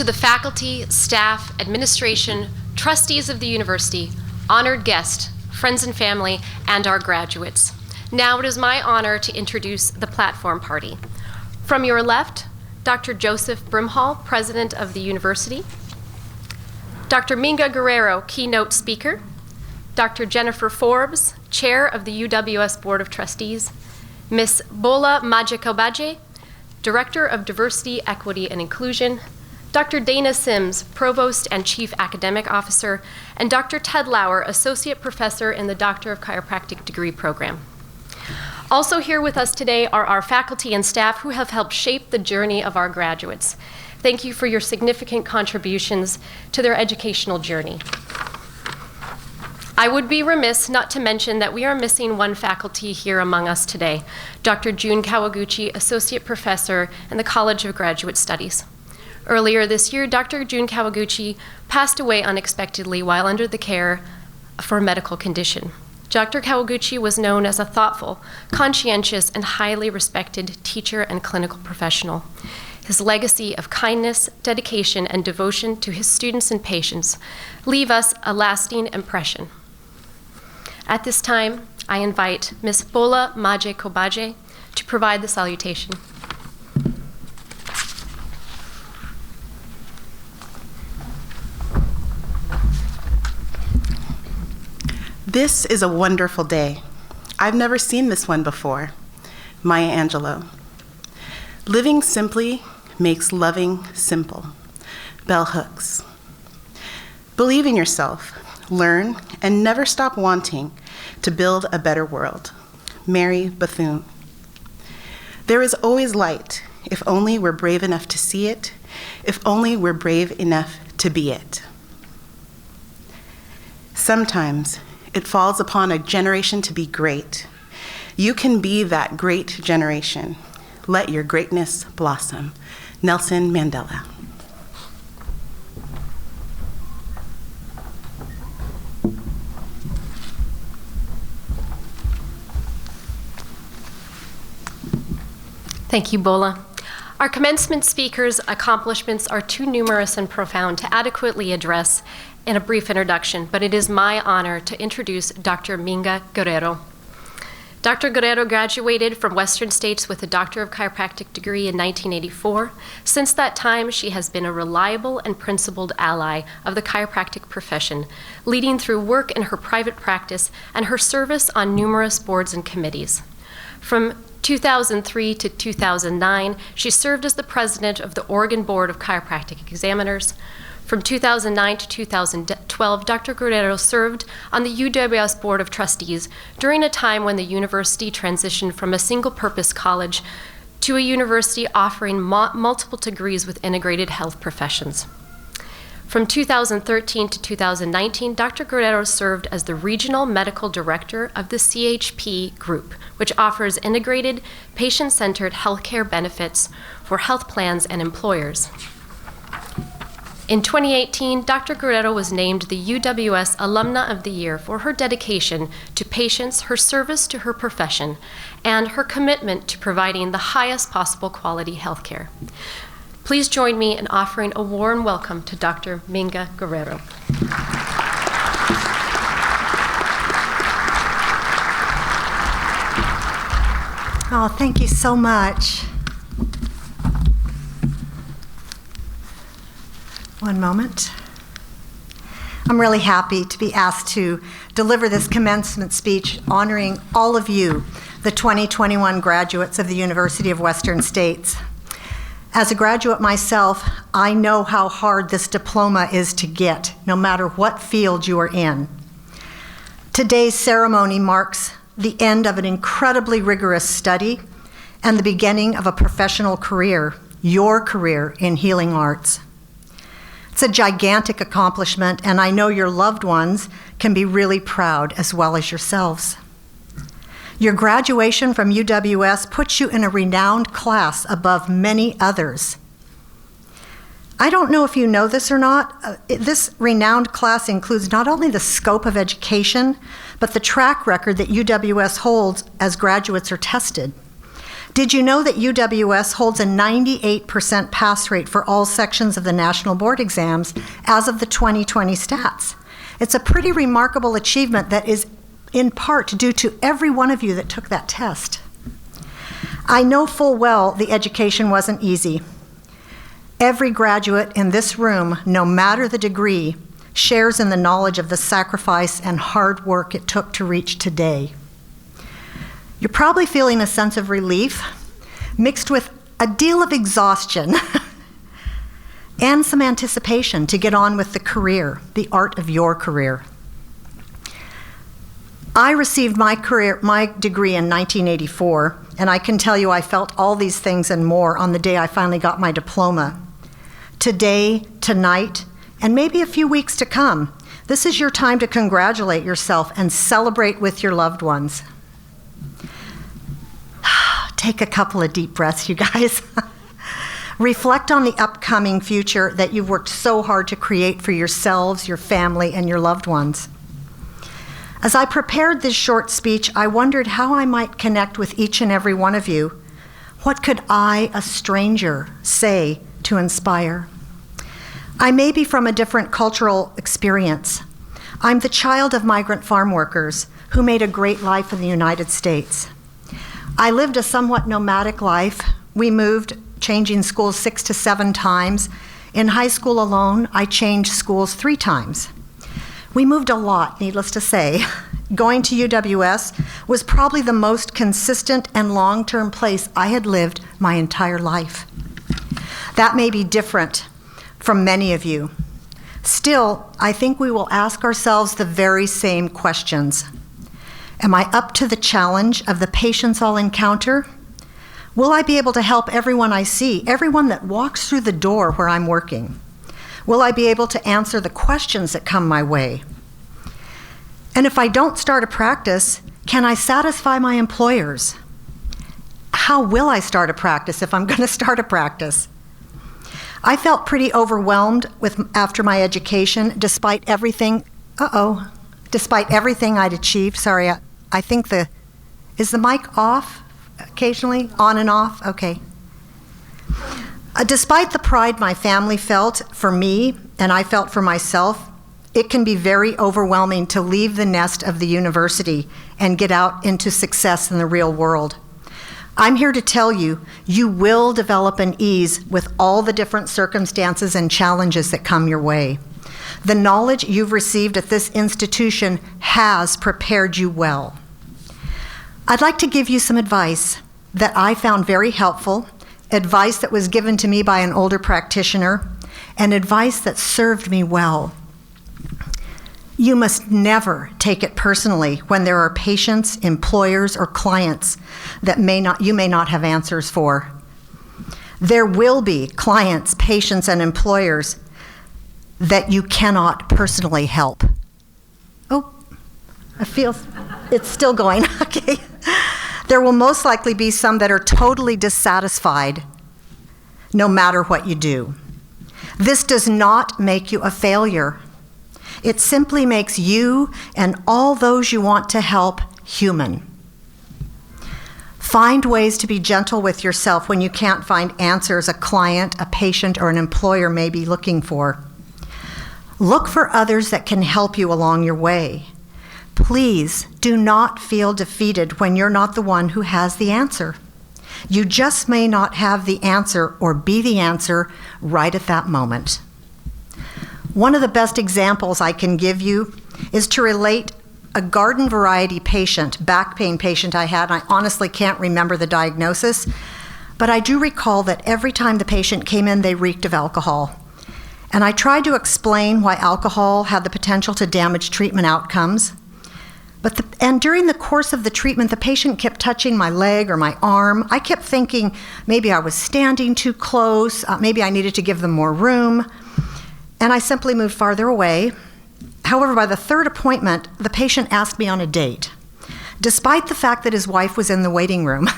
to the faculty, staff, administration, trustees of the university, honored guests, friends and family, and our graduates. Now it is my honor to introduce the platform party. From your left, Dr. Joseph Brimhall, President of the university, Dr. Minga Guerrero, keynote speaker, Dr. Jennifer Forbes, Chair of the UWS Board of Trustees, Ms. Bola Maje-Kobaje, Director of Diversity, Equity, and Inclusion, Dr. Dana Sims, Provost and Chief Academic Officer, and Dr. Ted Lauer, Associate Professor in the Doctor of Chiropractic degree program. Also here with us today are our faculty and staff who have helped shape the journey of our graduates. Thank you for your significant contributions to their educational journey. I would be remiss not to mention that we are missing one faculty here among us today, Dr. June Kawaguchi, Associate Professor in the College of Graduate Studies. Earlier this year, Dr. June Kawaguchi passed away unexpectedly while under the care for a medical condition. Dr. Kawaguchi was known as a thoughtful, conscientious, and highly respected teacher and clinical professional. His legacy of kindness, dedication, and devotion to his students and patients leave us a lasting impression. At this time, I invite Ms. Bola Maje-Kobaje to provide the salutation. This is a wonderful day. I've never seen this one before. Maya Angelou. Living simply makes loving simple. Bell Hooks. Believe in yourself, learn, and never stop wanting to build a better world. Mary Bethune. There is always light, if only we're brave enough to see it, if only we're brave enough to be it. Sometimes it falls upon a generation to be great. You can be that great generation. Let your greatness blossom. Nelson Mandela. Thank you, Bola. Our commencement speakers' accomplishments are too numerous and profound to adequately address in a brief introduction, but it is my honor to introduce Dr. Minga Guerrero. Dr. Guerrero graduated from Western States with a Doctor of Chiropractic degree in 1984. Since that time, she has been a reliable and principled ally of the chiropractic profession, leading through work in her private practice and her service on numerous boards and committees. From 2003 to 2009, she served as the president of the Oregon Board of Chiropractic Examiners. From 2009 to 2012, Dr. Guerrero served on the UWS Board of Trustees during a time when the university transitioned from a single-purpose college to a university offering multiple degrees with integrated health professions. From 2013 to 2019, Dr. Guerrero served as the Regional Medical Director of the CHP Group, which offers integrated, patient-centered healthcare benefits for health plans and employers. In 2018, Dr. Guerrero was named the UWS Alumna of the Year for her dedication to patients, her service to her profession, and her commitment to providing the highest possible quality healthcare. Please join me in offering a warm welcome to Dr. Minga Guerrero. Oh, thank you so much. One moment. I'm really happy to be asked to deliver this commencement speech honoring all of you, the 2021 graduates of the University of Western States. As a graduate myself, I know how hard this diploma is to get, no matter what field you are in. Today's ceremony marks the end of an incredibly rigorous study and the beginning of a professional career, your career in healing arts. It's a gigantic accomplishment, and I know your loved ones can be really proud as well as yourselves. Your graduation from UWS puts you in a renowned class above many others. I don't know if you know this or not. This renowned class includes not only the scope of education, but the track record that UWS holds as graduates are tested. Did you know that UWS holds a 98% pass rate for all sections of the national board exams as of the 2020 stats? It's a pretty remarkable achievement that is in part due to every one of you that took that test. I know full well the education wasn't easy. Every graduate in this room, no matter the degree, shares in the knowledge of the sacrifice and hard work it took to reach today. You're probably feeling a sense of relief mixed with a deal of exhaustion and some anticipation to get on with the career, the art of your career. I received my degree in 1984, and I can tell you I felt all these things and more on the day I finally got my diploma. Today, tonight, and maybe a few weeks to come, this is your time to congratulate yourself and celebrate with your loved ones. Take a couple of deep breaths, you guys. Reflect on the upcoming future that you've worked so hard to create for yourselves, your family, and your loved ones. As I prepared this short speech, I wondered how I might connect with each and every one of you. What could I, a stranger, say to inspire? I may be from a different cultural experience. I'm the child of migrant farm workers who made a great life in the United States. I lived a somewhat nomadic life. We moved, changing schools 6 to 7 times. In high school alone, I changed schools 3 times. We moved a lot, needless to say. Going to UWS was probably the most consistent and long-term place I had lived my entire life. That may be different from many of you. Still, I think we will ask ourselves the very same questions. Am I up to the challenge of the patients I'll encounter? Will I be able to help everyone I see, everyone that walks through the door where I'm working? Will I be able to answer the questions that come my way? And if I don't start a practice, can I satisfy my employers? How will I start a practice if I'm going to start a practice? I felt pretty overwhelmed after my education, despite everything I'd achieved. Sorry, I think is the mic off occasionally? On and off? Okay. Despite the pride my family felt for me and I felt for myself, it can be very overwhelming to leave the nest of the university and get out into success in the real world. I'm here to tell you, you will develop an ease with all the different circumstances and challenges that come your way. The knowledge you've received at this institution has prepared you well. I'd like to give you some advice that I found very helpful, advice that was given to me by an older practitioner, and advice that served me well. You must never take it personally when there are patients, employers, or clients that you may not have answers for. There will be clients, patients, and employers that you cannot personally help. Oh, I feel it's still going. Okay. There will most likely be some that are totally dissatisfied no matter what you do. This does not make you a failure. It simply makes you and all those you want to help human. Find ways to be gentle with yourself when you can't find answers a client, a patient, or an employer may be looking for. Look for others that can help you along your way. Please do not feel defeated when you're not the one who has the answer. You just may not have the answer or be the answer right at that moment. One of the best examples I can give you is to relate a garden variety patient, back pain patient I had, and I honestly can't remember the diagnosis, but I do recall that every time the patient came in, they reeked of alcohol. And I tried to explain why alcohol had the potential to damage treatment outcomes. And during the course of the treatment, the patient kept touching my leg or my arm. I kept thinking maybe I was standing too close, maybe I needed to give them more room, and I simply moved farther away. However, by the 3rd appointment, the patient asked me on a date, despite the fact that his wife was in the waiting room.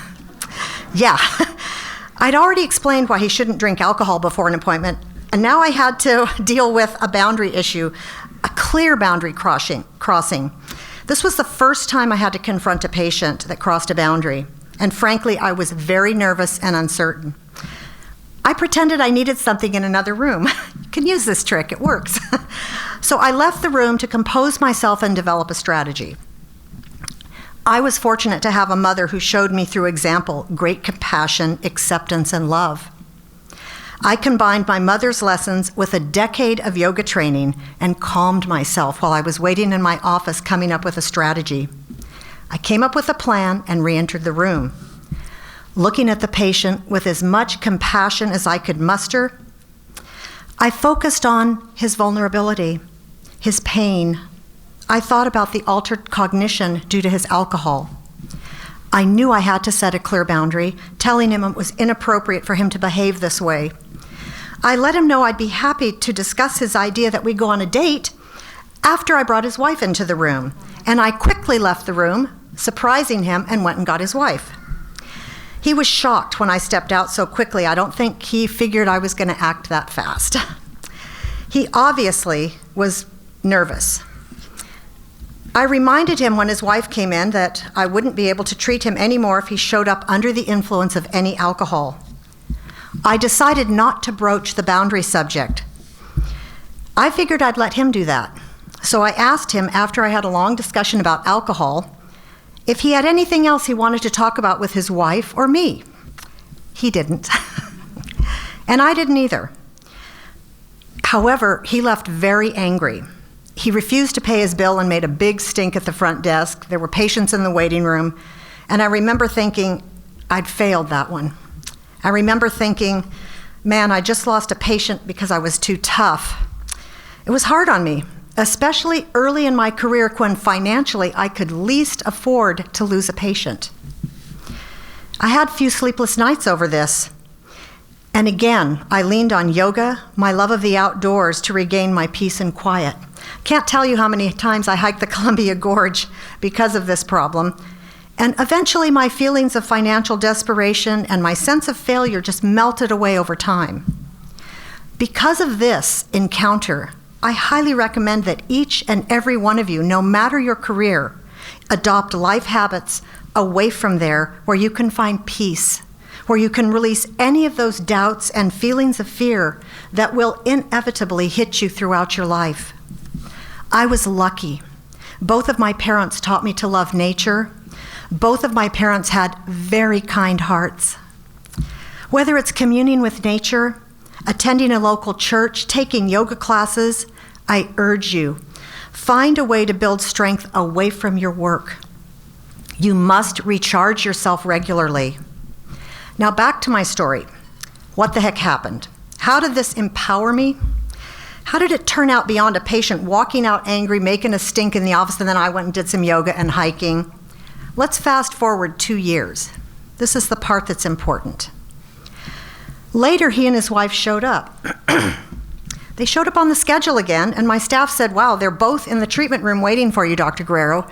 Yeah, I'd already explained why he shouldn't drink alcohol before an appointment, and now I had to deal with a boundary issue, a clear boundary crossing. This was the first time I had to confront a patient that crossed a boundary. and frankly, I was very nervous and uncertain. I pretended I needed something in another room. You can use this trick, it works. So I left the room to compose myself and develop a strategy. I was fortunate to have a mother who showed me through example great compassion, acceptance, and love. I combined my mother's lessons with a decade of yoga training and calmed myself while I was waiting in my office coming up with a strategy. I came up with a plan and re-entered the room. Looking at the patient with as much compassion as I could muster, I focused on his vulnerability, his pain. I thought about the altered cognition due to his alcohol. I knew I had to set a clear boundary, telling him it was inappropriate for him to behave this way. I let him know I'd be happy to discuss his idea that we go on a date after I brought his wife into the room, and I quickly left the room, surprising him, and went and got his wife. He was shocked when I stepped out so quickly. I don't think he figured I was going to act that fast. He obviously was nervous. I reminded him when his wife came in that I wouldn't be able to treat him anymore if he showed up under the influence of any alcohol. I decided not to broach the boundary subject. I figured I'd let him do that. So I asked him, after I had a long discussion about alcohol, if he had anything else he wanted to talk about with his wife or me. He didn't. And I didn't either. However, he left very angry. He refused to pay his bill and made a big stink at the front desk. There were patients in the waiting room. And I remember thinking, I'd failed that one. I remember thinking, man, I just lost a patient because I was too tough. It was hard on me, especially early in my career when financially I could least afford to lose a patient. I had few sleepless nights over this. And again, I leaned on yoga, my love of the outdoors, to regain my peace and quiet. Can't tell you how many times I hiked the Columbia Gorge because of this problem. And eventually my feelings of financial desperation and my sense of failure just melted away over time. Because of this encounter, I highly recommend that each and every one of you, no matter your career, adopt life habits away from there where you can find peace, where you can release any of those doubts and feelings of fear that will inevitably hit you throughout your life. I was lucky. Both of my parents taught me to love nature. Both of my parents had very kind hearts. Whether it's communing with nature, attending a local church, taking yoga classes, I urge you, find a way to build strength away from your work. You must recharge yourself regularly. Now back to my story. What the heck happened? How did this empower me? How did it turn out beyond a patient walking out angry, making a stink in the office, and then I went and did some yoga and hiking? Let's fast forward 2 years. This is the part that's important. Later, he and his wife showed up. They showed up on the schedule again, and my staff said, wow, they're both in the treatment room waiting for you, Dr. Guerrero.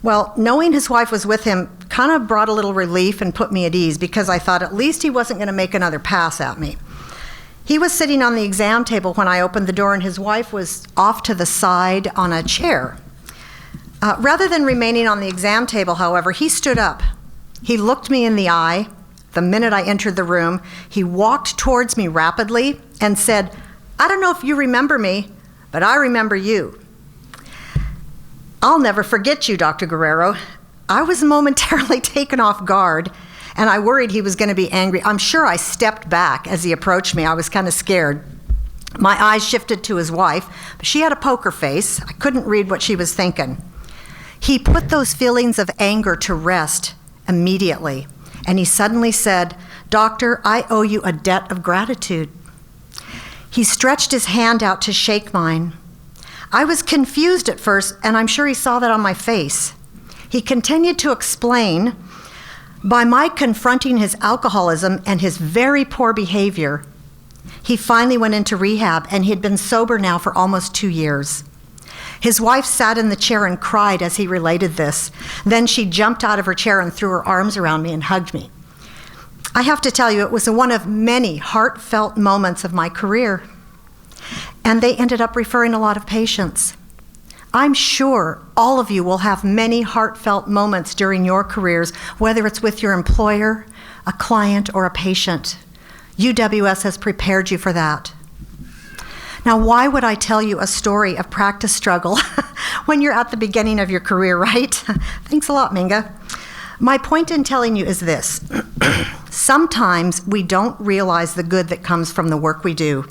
Well, knowing his wife was with him kind of brought a little relief and put me at ease because I thought at least he wasn't going to make another pass at me. He was sitting on the exam table when I opened the door, and his wife was off to the side on a chair. Rather than remaining on the exam table, however, he stood up. He looked me in the eye. The minute I entered the room, he walked towards me rapidly and said, I don't know if you remember me, but I remember you. I'll never forget you, Dr. Guerrero. I was momentarily taken off guard, and I worried he was going to be angry. I'm sure I stepped back as he approached me. I was kind of scared. My eyes shifted to his wife, but she had a poker face. I couldn't read what she was thinking. He put those feelings of anger to rest immediately, and he suddenly said, Doctor, I owe you a debt of gratitude. He stretched his hand out to shake mine. I was confused at first, and I'm sure he saw that on my face. He continued to explain, by my confronting his alcoholism and his very poor behavior, he finally went into rehab, and he had been sober now for almost 2 years. His wife sat in the chair and cried as he related this. Then she jumped out of her chair and threw her arms around me and hugged me. I have to tell you, it was one of many heartfelt moments of my career. And they ended up referring a lot of patients. I'm sure all of you will have many heartfelt moments during your careers, whether it's with your employer, a client, or a patient. UWS has prepared you for that. Now, why would I tell you a story of practice struggle when you're at the beginning of your career, right? Thanks a lot, Minga. My point in telling you is this. Sometimes we don't realize the good that comes from the work we do.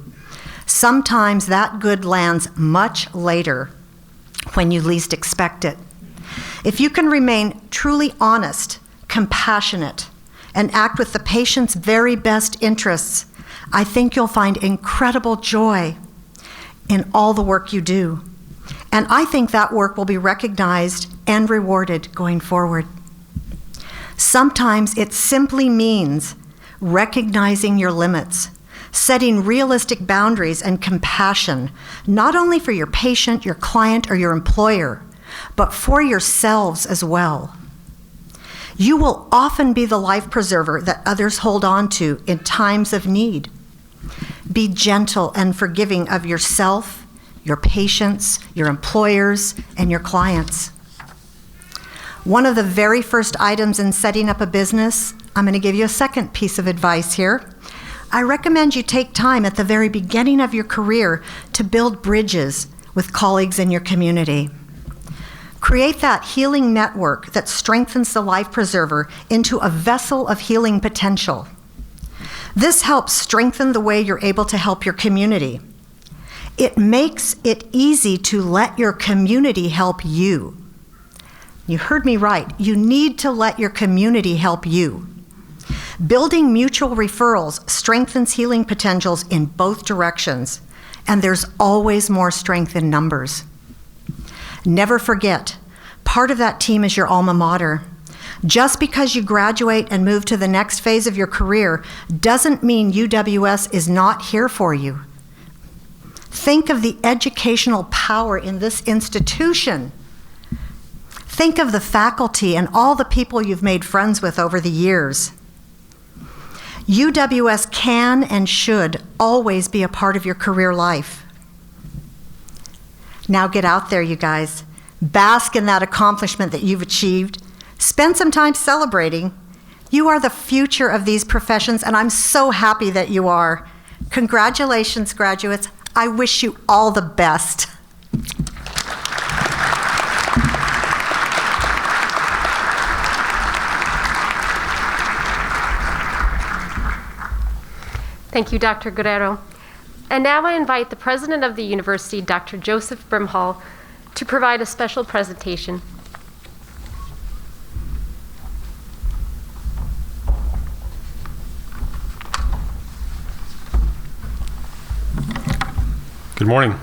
Sometimes that good lands much later when you least expect it. If you can remain truly honest, compassionate, and act with the patient's very best interests, I think you'll find incredible joy in all the work you do. And I think that work will be recognized and rewarded going forward. Sometimes it simply means recognizing your limits, setting realistic boundaries and compassion, not only for your patient, your client, or your employer, but for yourselves as well. You will often be the life preserver that others hold on to in times of need. Be gentle and forgiving of yourself, your patients, your employers, and your clients. One of the very first items in setting up a business, I'm going to give you a second piece of advice here. I recommend you take time at the very beginning of your career to build bridges with colleagues in your community. Create that healing network that strengthens the life preserver into a vessel of healing potential. This helps strengthen the way you're able to help your community. It makes it easy to let your community help you. You heard me right. You need to let your community help you. Building mutual referrals strengthens healing potentials in both directions, and there's always more strength in numbers. Never forget, part of that team is your alma mater. Just because you graduate and move to the next phase of your career doesn't mean UWS is not here for you. Think of the educational power in this institution. Think of the faculty and all the people you've made friends with over the years. UWS can and should always be a part of your career life. Now get out there, you guys. Bask in that accomplishment that you've achieved. Spend some time celebrating. You are the future of these professions, and I'm so happy that you are. Congratulations, graduates. I wish you all the best. Thank you, Dr. Guerrero. And now I invite the president of the university, Dr. Joseph Brimhall, to provide a special presentation. Good morning.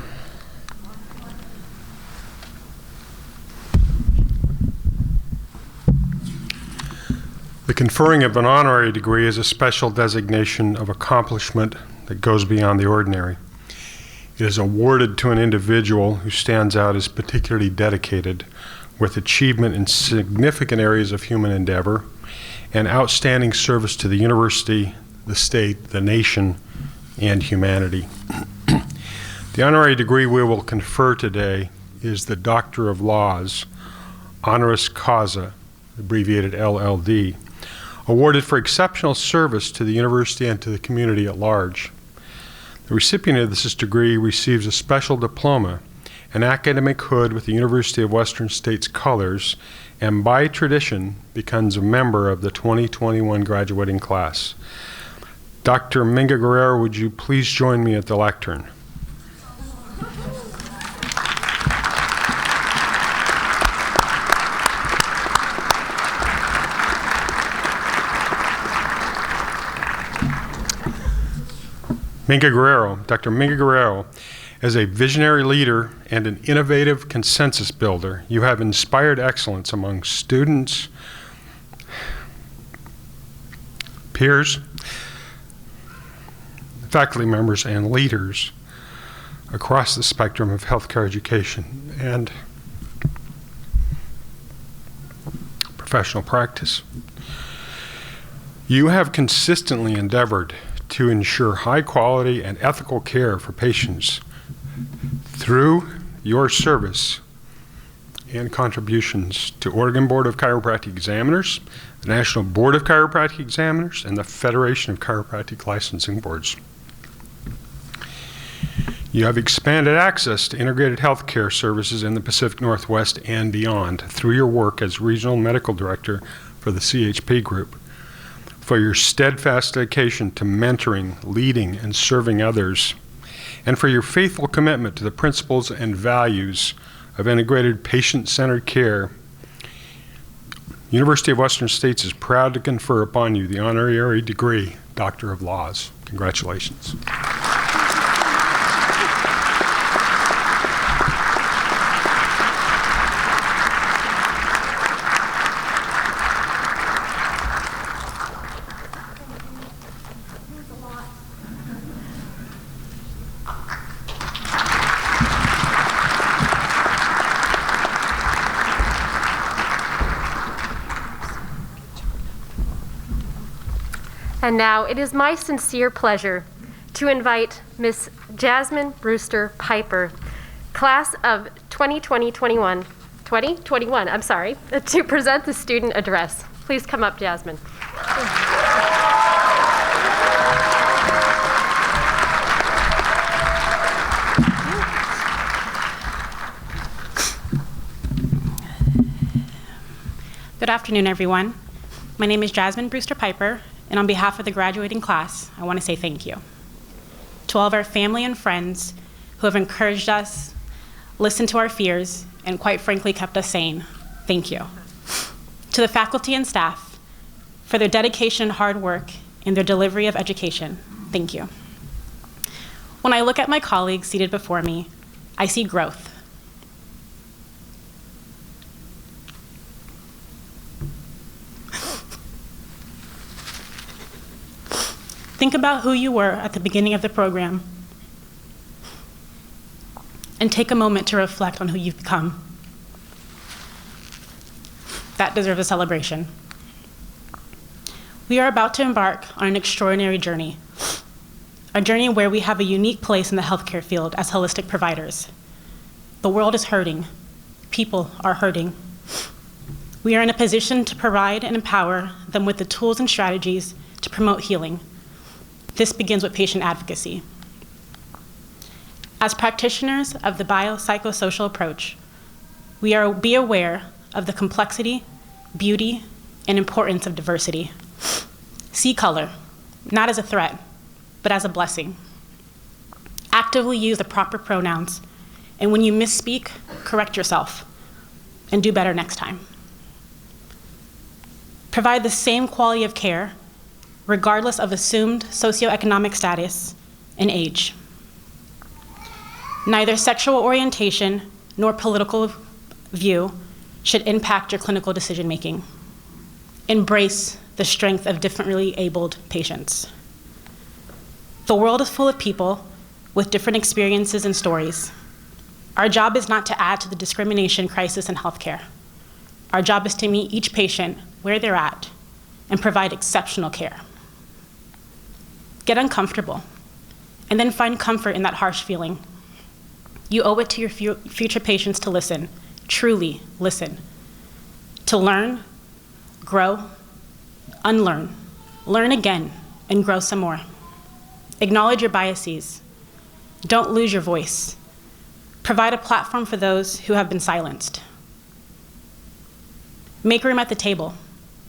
The conferring of an honorary degree is a special designation of accomplishment that goes beyond the ordinary. It is awarded to an individual who stands out as particularly dedicated with achievement in significant areas of human endeavor and outstanding service to the university, the state, the nation, and humanity. The honorary degree we will confer today is the Doctor of Laws, honoris causa, abbreviated LLD, awarded for exceptional service to the university and to the community at large. The recipient of this degree receives a special diploma, an academic hood with the University of Western States colors, and by tradition becomes a member of the 2021 graduating class. Dr. Minga Guerrero, would you please join me at the lectern? Minga Guerrero, Dr. Minga Guerrero, as a visionary leader and an innovative consensus builder, you have inspired excellence among students, peers, faculty members, and leaders across the spectrum of healthcare education and professional practice. You have consistently endeavored to ensure high quality and ethical care for patients. Through your service, and contributions to Oregon Board of Chiropractic Examiners, the National Board of Chiropractic Examiners, and the Federation of Chiropractic Licensing Boards. You have expanded access to integrated healthcare services in the Pacific Northwest and beyond through your work as Regional Medical Director for the CHP Group, for your steadfast dedication to mentoring, leading, and serving others, and for your faithful commitment to the principles and values of integrated patient-centered care. University of Western States is proud to confer upon you the honorary degree, Doctor of Laws. Congratulations. And now it is my sincere pleasure to invite Miss Jasmine Brewster Piper, class of 2021, to present the student address. Please come up, Jasmine. Good afternoon, everyone. My name is Jasmine Brewster Piper, and on behalf of the graduating class, I want to say thank you. To all of our family and friends who have encouraged us, listened to our fears, and quite frankly kept us sane, thank you. To the faculty and staff, for their dedication and hard work in their delivery of education, thank you. When I look at my colleagues seated before me, I see growth. Think about who you were at the beginning of the program and take a moment to reflect on who you've become. That deserves a celebration. We are about to embark on an extraordinary journey, a journey where we have a unique place in the healthcare field as holistic providers. The world is hurting. People are hurting. We are in a position to provide and empower them with the tools and strategies to promote healing. This begins with patient advocacy. As practitioners of the biopsychosocial approach, be aware of the complexity, beauty, and importance of diversity. See color, not as a threat, but as a blessing. Actively use the proper pronouns, and when you misspeak, correct yourself, and do better next time. Provide the same quality of care regardless of assumed socioeconomic status and age. Neither sexual orientation nor political view should impact your clinical decision-making. Embrace the strength of differently abled patients. The world is full of people with different experiences and stories. Our job is not to add to the discrimination crisis in healthcare. Our job is to meet each patient where they're at and provide exceptional care. Get uncomfortable, and then find comfort in that harsh feeling. You owe it to your future patients to listen, truly listen, to learn, grow, unlearn, learn again, and grow some more. Acknowledge your biases. Don't lose your voice. Provide a platform for those who have been silenced. Make room at the table.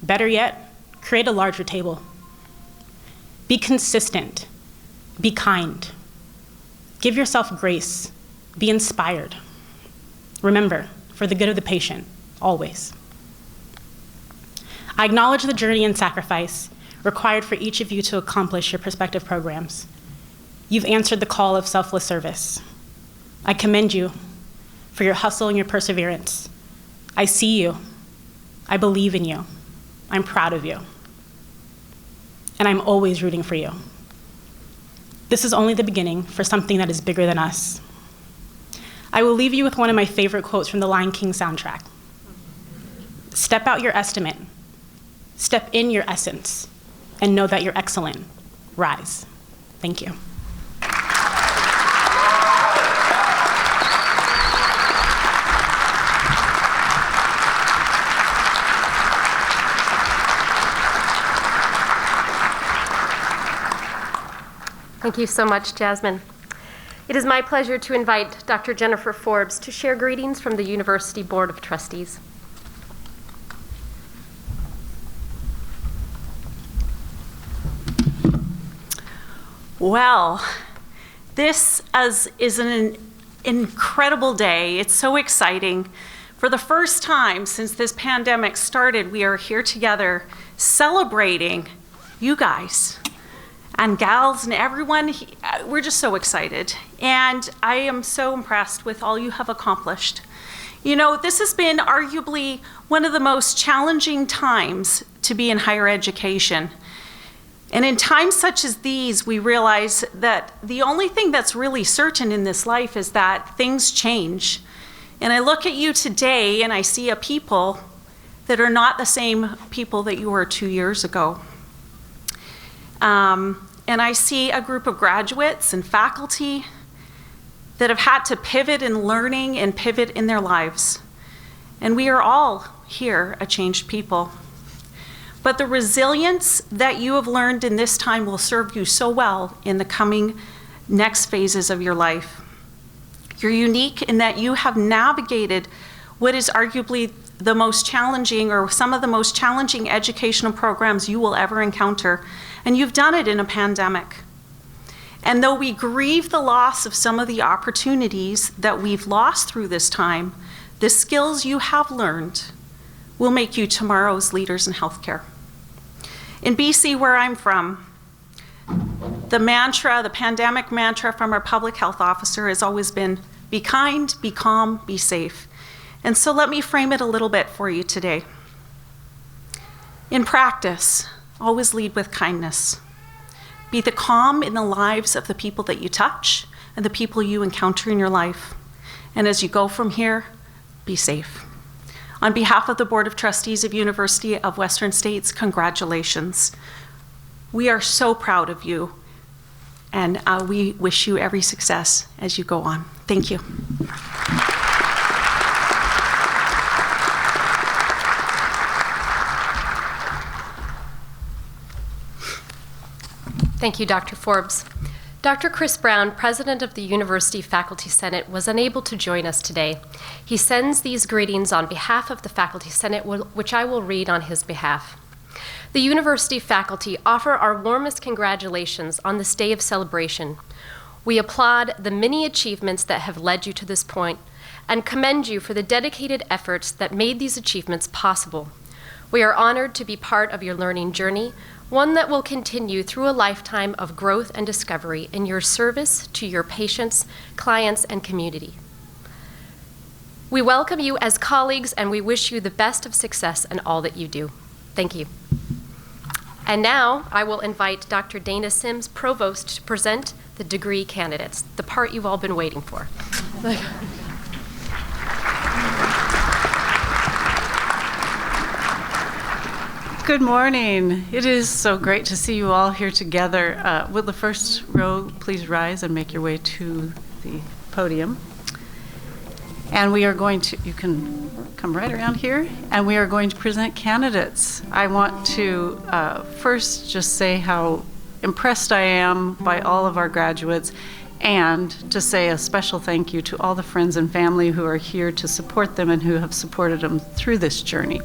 Better yet, create a larger table. Be consistent. Be kind. Give yourself grace. Be inspired. Remember, for the good of the patient, always. I acknowledge the journey and sacrifice required for each of you to accomplish your prospective programs. You've answered the call of selfless service. I commend you for your hustle and your perseverance. I see you. I believe in you. I'm proud of you. And I'm always rooting for you. This is only the beginning for something that is bigger than us. I will leave you with one of my favorite quotes from the Lion King soundtrack. Step out your estimate, step in your essence, and know that you're excellent. Rise. Thank you. Thank you so much, Jasmine. It is my pleasure to invite Dr. Jennifer Forbes to share greetings from the University Board of Trustees. Well, this is an incredible day. It's so exciting. For the first time since this pandemic started, we are here together celebrating you guys and gals and everyone. We're just so excited. And I am so impressed with all you have accomplished. You know, this has been arguably one of the most challenging times to be in higher education. And in times such as these, we realize that the only thing that's really certain in this life is that things change. And I look at you today and I see a people that are not the same people that you were 2 years ago. And I see a group of graduates and faculty that have had to pivot in learning and pivot in their lives. And we are all here a changed people. But the resilience that you have learned in this time will serve you so well in the coming next phases of your life. You're unique in that you have navigated what is arguably the most challenging or some of the most challenging educational programs you will ever encounter, and you've done it in a pandemic. And though we grieve the loss of some of the opportunities that we've lost through this time, the skills you have learned will make you tomorrow's leaders in healthcare. In BC, where I'm from, the mantra, the pandemic mantra from our public health officer has always been, be kind, be calm, be safe. And so let me frame it a little bit for you today. In practice, always lead with kindness. Be the calm in the lives of the people that you touch and the people you encounter in your life. And as you go from here, be safe. On behalf of the Board of Trustees of University of Western States, congratulations. We are so proud of you, and we wish you every success as you go on. Thank you. Thank you, Dr. Forbes. Dr. Chris Brown, president of the University Faculty Senate, was unable to join us today. He sends these greetings on behalf of the Faculty Senate, which I will read on his behalf. The university faculty offer our warmest congratulations on this day of celebration. We applaud the many achievements that have led you to this point and commend you for the dedicated efforts that made these achievements possible. We are honored to be part of your learning journey, one that will continue through a lifetime of growth and discovery in your service to your patients, clients, and community. We welcome you as colleagues, and we wish you the best of success in all that you do. Thank you. And now I will invite Dr. Dana Sims, Provost, to present the degree candidates, the part you've all been waiting for. Good morning. It is so great to see you all here together. Will the first row please rise and make your way to the podium? And we are going to, you can come right around here, and we are going to present candidates. I want to first just say how impressed I am by all of our graduates, and to say a special thank you to all the friends and family who are here to support them and who have supported them through this journey.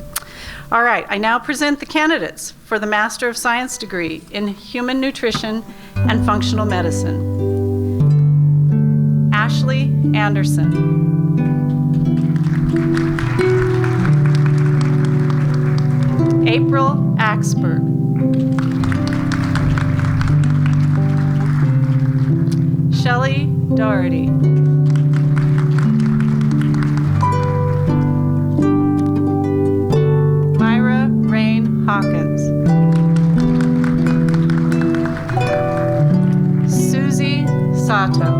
All right, I now present the candidates for the Master of Science degree in Human Nutrition and Functional Medicine. Ashley Anderson. April Axberg. Shelley Doherty. Myra Rain Hawkins. Susie Sato.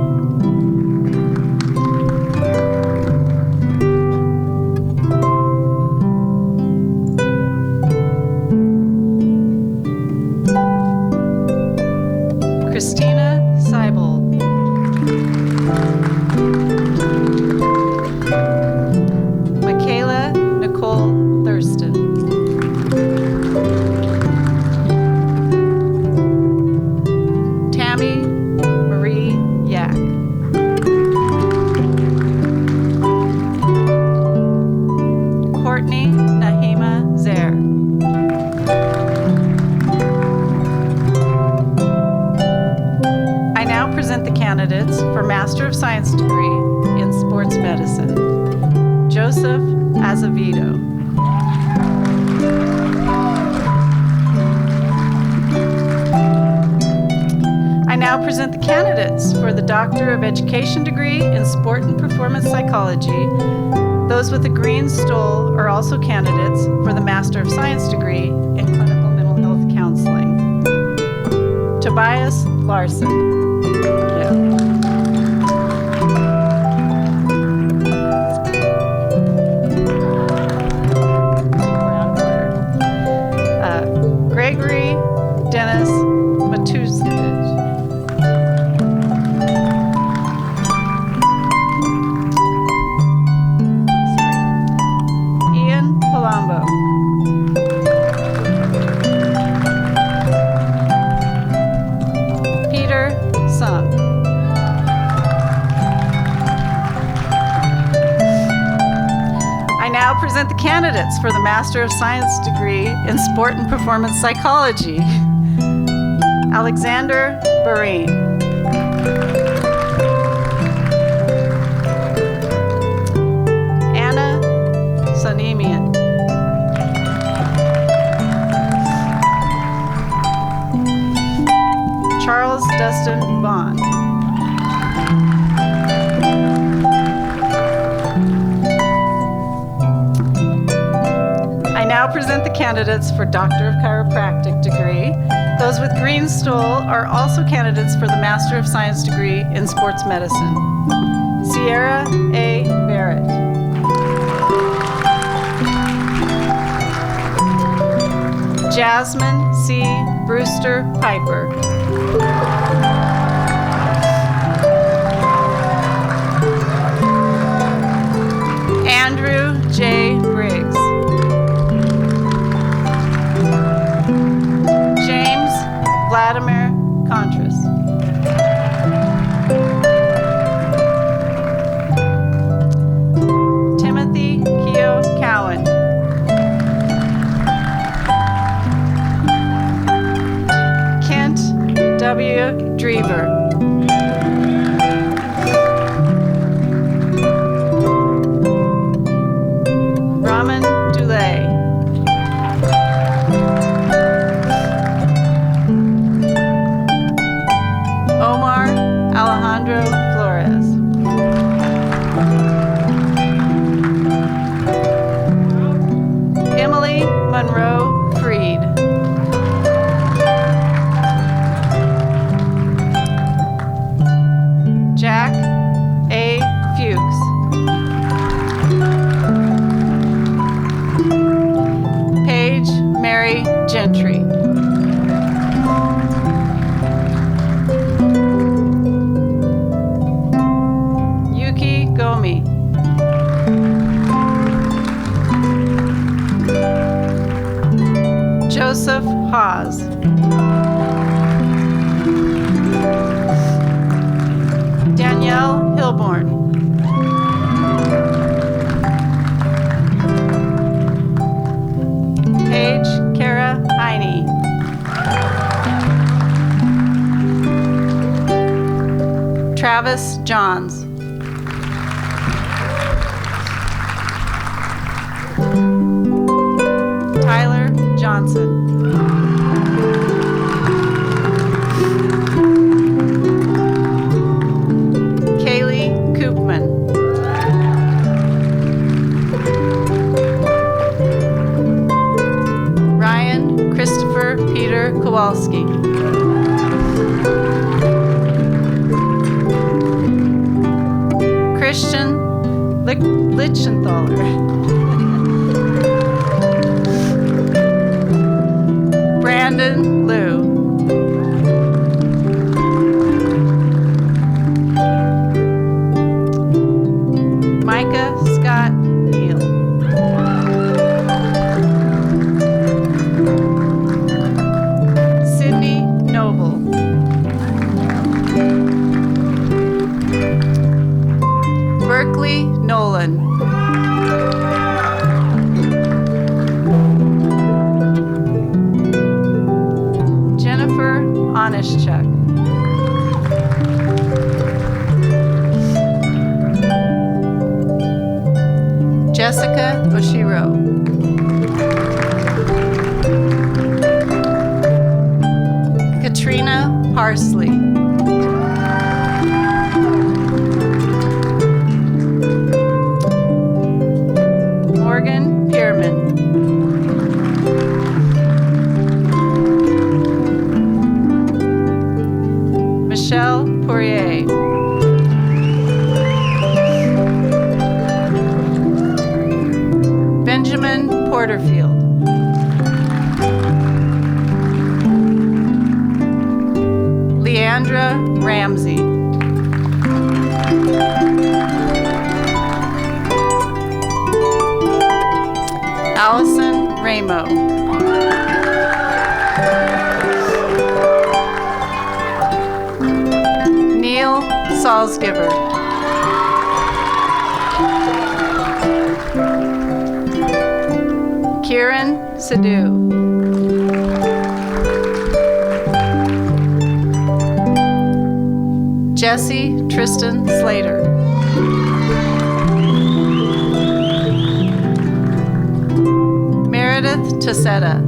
Christina Seibold. Medicine, Joseph Azevedo. I now present the candidates for the Doctor of Education degree in Sport and Performance Psychology. Those with a green stole are also candidates for the Master of Science degree in Clinical Mental Health Counseling. Tobias Larson. Gregory Dennis Matusevich. Ian Palumbo. Peter Sung. I now present the candidates for the Master of Science degree in Sport and Performance Psychology. Alexander Barine. Anna Sanemian. Charles Dustin Bond. I now present the candidates for Doctor of Chiropractic degree. Those with green stole are also candidates for the Master of Science degree in Sports Medicine. Sierra A. Barrett. Jasmine C. Brewster Piper. Andrew J. Briggs. James Vladimir Contras. Timothy Keo Cowan. Kent W. Drever. Raman Dulay. Omar Alejandro Flores. Emily Monroe Freed. Jack A. Fuchs. Paige Mary Gentry. Yuki Gomi. Joseph Haas. Danielle Hilborn. Paige Kara Heine. Travis Johns. Tyler Johnson. Kaylee Koopman. Ryan Christopher Peter Kowalski. Christian Lichenthaler. Brandon Liu. Micah Scott Neal. Sydney Noble. Berkeley Nolan. Jennifer Onishchuk. Jessica Oshiro. Katrina Parsley. Morgan Pierman. Michelle Poirier. Benjamin Porterfield. Leandra Ramsey. Allison Ramo. Neil Salzgiver. Kieran Sidhu. Jesse Tristan Slater. Meredith Tassetta.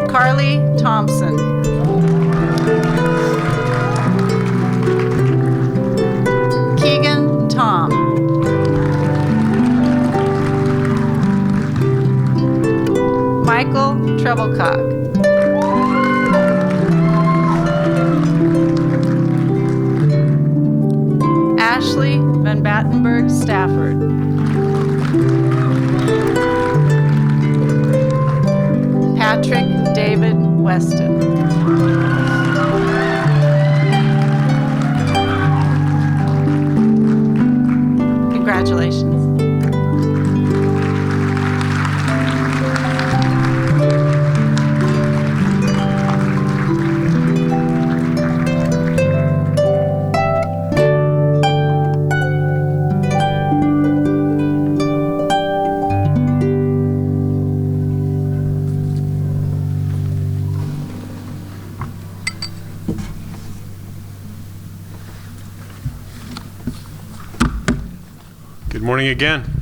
Carly Thompson. Keegan Tom. Michael Treblecock. Ashley Van Battenberg Stafford. Patrick David Weston. Congratulations. Good morning again.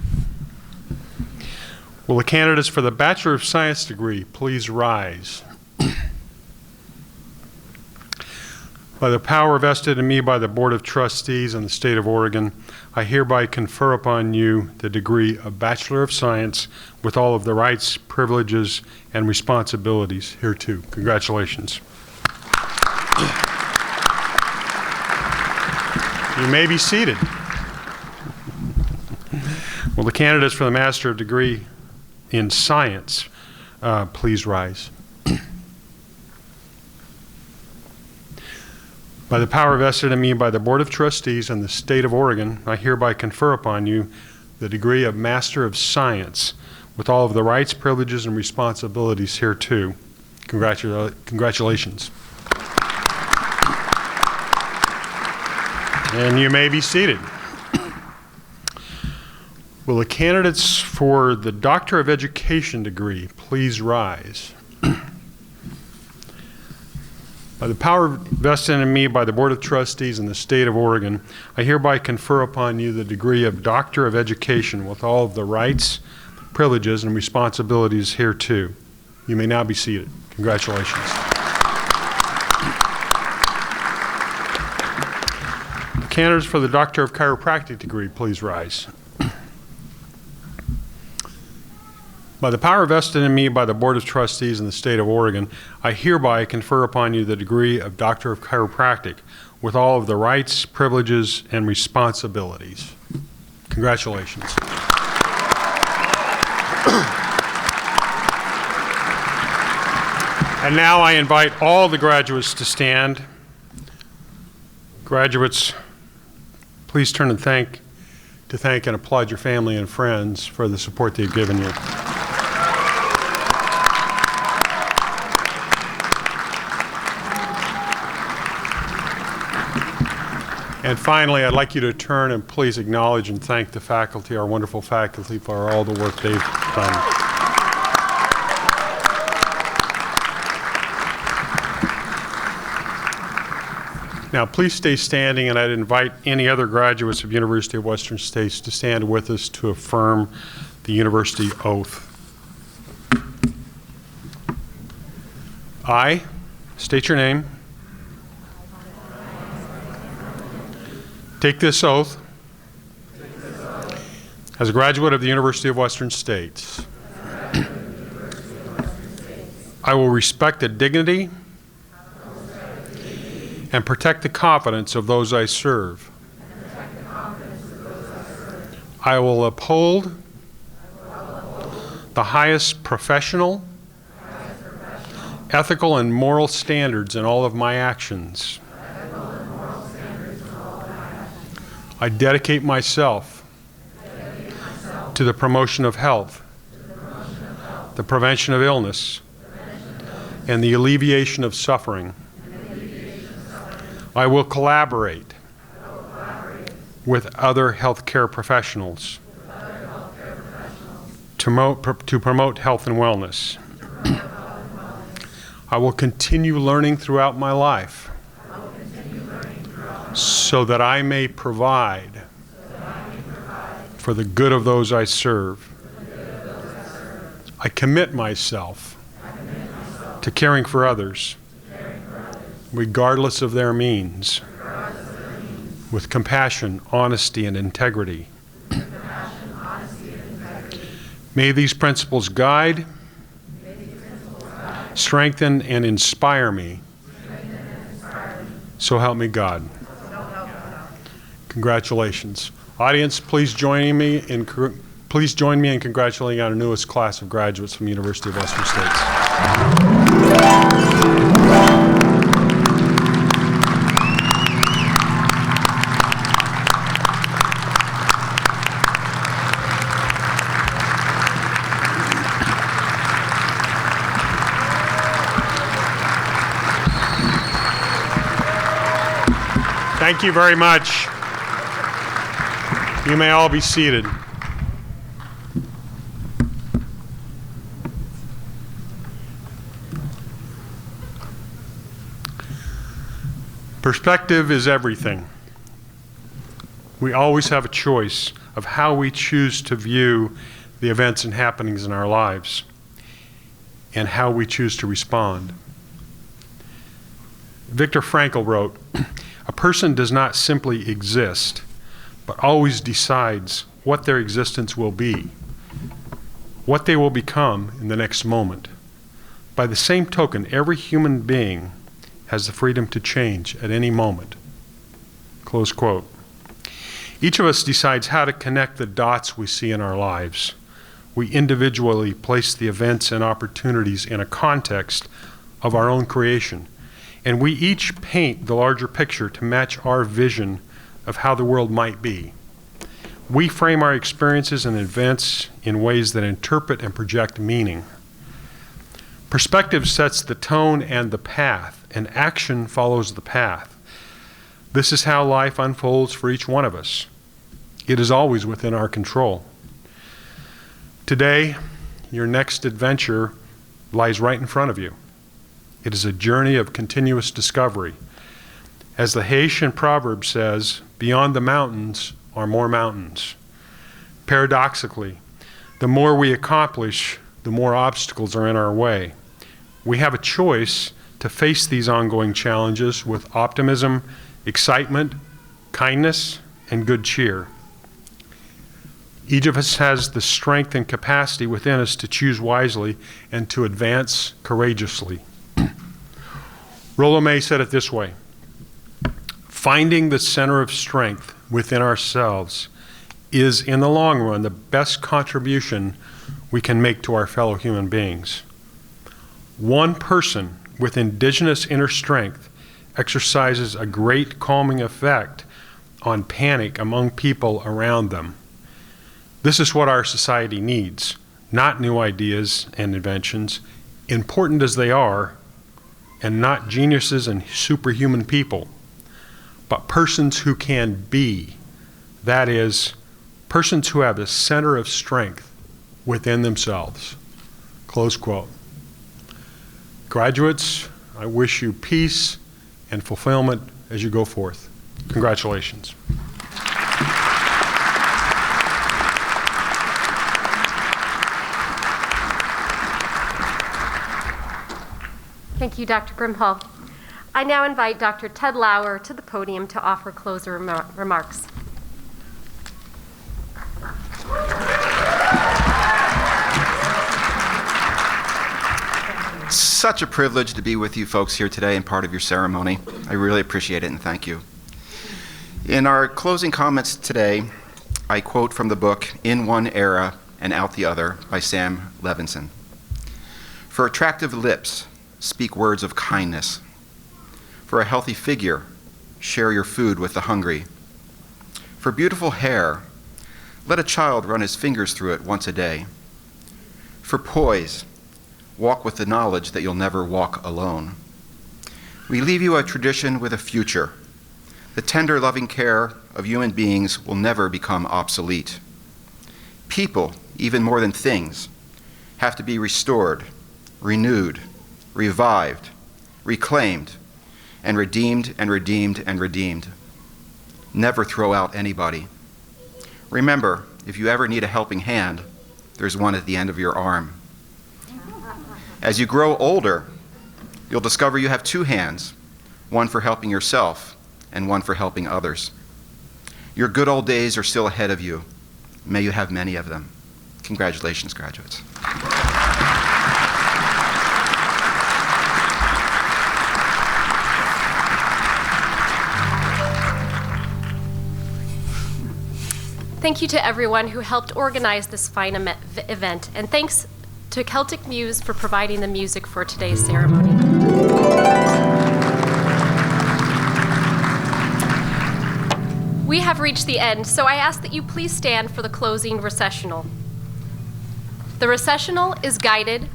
Will the candidates for the Bachelor of Science degree please rise? By the power vested in me by the Board of Trustees in the state of Oregon, I hereby confer upon you the degree of Bachelor of Science with all of the rights, privileges, and responsibilities hereto. Congratulations. You may be seated. Will the candidates for the Master of Degree in Science please rise? By the power vested in me by the Board of Trustees in the state of Oregon, I hereby confer upon you the degree of Master of Science with all of the rights, privileges, and responsibilities hereto. Congratulations. And you may be seated. Will the candidates for the Doctor of Education degree please rise? By the power vested in me by the Board of Trustees in the state of Oregon, I hereby confer upon you the degree of Doctor of Education with all of the rights, privileges, and responsibilities hereto. You may now be seated. Congratulations. The candidates for the Doctor of Chiropractic degree please rise. By the power vested in me by the Board of Trustees in the state of Oregon, I hereby confer upon you the degree of Doctor of Chiropractic with all of the rights, privileges, and responsibilities. Congratulations. And now I invite all the graduates to stand. Graduates, please turn and thank and applaud your family and friends for the support they've given you. And finally, I'd like you to turn and please acknowledge and thank the faculty, our wonderful faculty, for all the work they've done. Now, please stay standing, and I'd invite any other graduates of University of Western States to stand with us to affirm the university oath. I state your name. Take this oath as a graduate of the University of Western States. I will respect the dignity and protect the confidence of those I serve. I will uphold the highest professional, ethical, and moral standards in all of my actions. I dedicate myself to the promotion of health, the prevention of illness, and the alleviation of suffering. I will collaborate with other healthcare professionals to promote health and wellness. I will continue learning throughout my life so that I may provide for the good of those I serve. I commit myself to caring for others, regardless of their means, with compassion, honesty, and integrity. May these principles guide, strengthen, and inspire me. So help me God. Congratulations. Audience, please join me in congratulating our newest class of graduates from the University of Western States. Thank you very much. You may all be seated. Perspective is everything. We always have a choice of how we choose to view the events and happenings in our lives and how we choose to respond. Viktor Frankl wrote, "A person does not simply exist, but always decides what their existence will be, what they will become in the next moment. By the same token, every human being has the freedom to change at any moment." Close quote. Each of us decides how to connect the dots we see in our lives. We individually place the events and opportunities in a context of our own creation, and we each paint the larger picture to match our vision of how the world might be. We frame our experiences and events in ways that interpret and project meaning. Perspective sets the tone and the path, and action follows the path. This is how life unfolds for each one of us. It is always within our control. Today, your next adventure lies right in front of you. It is a journey of continuous discovery. As the Haitian proverb says, beyond the mountains are more mountains. Paradoxically, the more we accomplish, the more obstacles are in our way. We have a choice to face these ongoing challenges with optimism, excitement, kindness, and good cheer. Each of us has the strength and capacity within us to choose wisely and to advance courageously. Rollo May said it this way: finding the center of strength within ourselves is, in the long run, the best contribution we can make to our fellow human beings. One person with indigenous inner strength exercises a great calming effect on panic among people around them. This is what our society needs, not new ideas and inventions, important as they are, and not geniuses and superhuman people, but persons who can be. That is, persons who have a center of strength within themselves. Close quote. Graduates, I wish you peace and fulfillment as you go forth. Congratulations. Thank you, Dr. Brimhall. I now invite Dr. Ted Lauer to the podium to offer closing remarks. Such a privilege to be with you folks here today and part of your ceremony. I really appreciate it and thank you. In our closing comments today, I quote from the book In One Era and Out the Other by Sam Levinson. For attractive lips, speak words of kindness. For a healthy figure, share your food with the hungry. For beautiful hair, let a child run his fingers through it once a day. For poise, walk with the knowledge that you'll never walk alone. We leave you a tradition with a future. The tender, loving care of human beings will never become obsolete. People, even more than things, have to be restored, renewed, revived, reclaimed, and redeemed and redeemed and redeemed. Never throw out anybody. Remember, if you ever need a helping hand, there's one at the end of your arm. As you grow older, you'll discover you have two hands, one for helping yourself and one for helping others. Your good old days are still ahead of you. May you have many of them. Congratulations, graduates. Thank you to everyone who helped organize this fine event, and thanks to Celtic Muse for providing the music for today's ceremony. We have reached the end, so I ask that you please stand for the closing recessional. The recessional is guided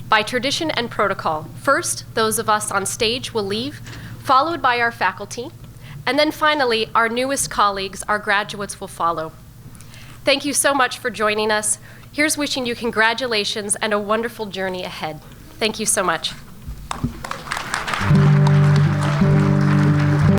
by tradition and protocol. First, those of us on stage will leave, followed by our faculty, and then finally, our newest colleagues, our graduates, will follow. Thank you so much for joining us. Here's wishing you congratulations and a wonderful journey ahead. Thank you so much.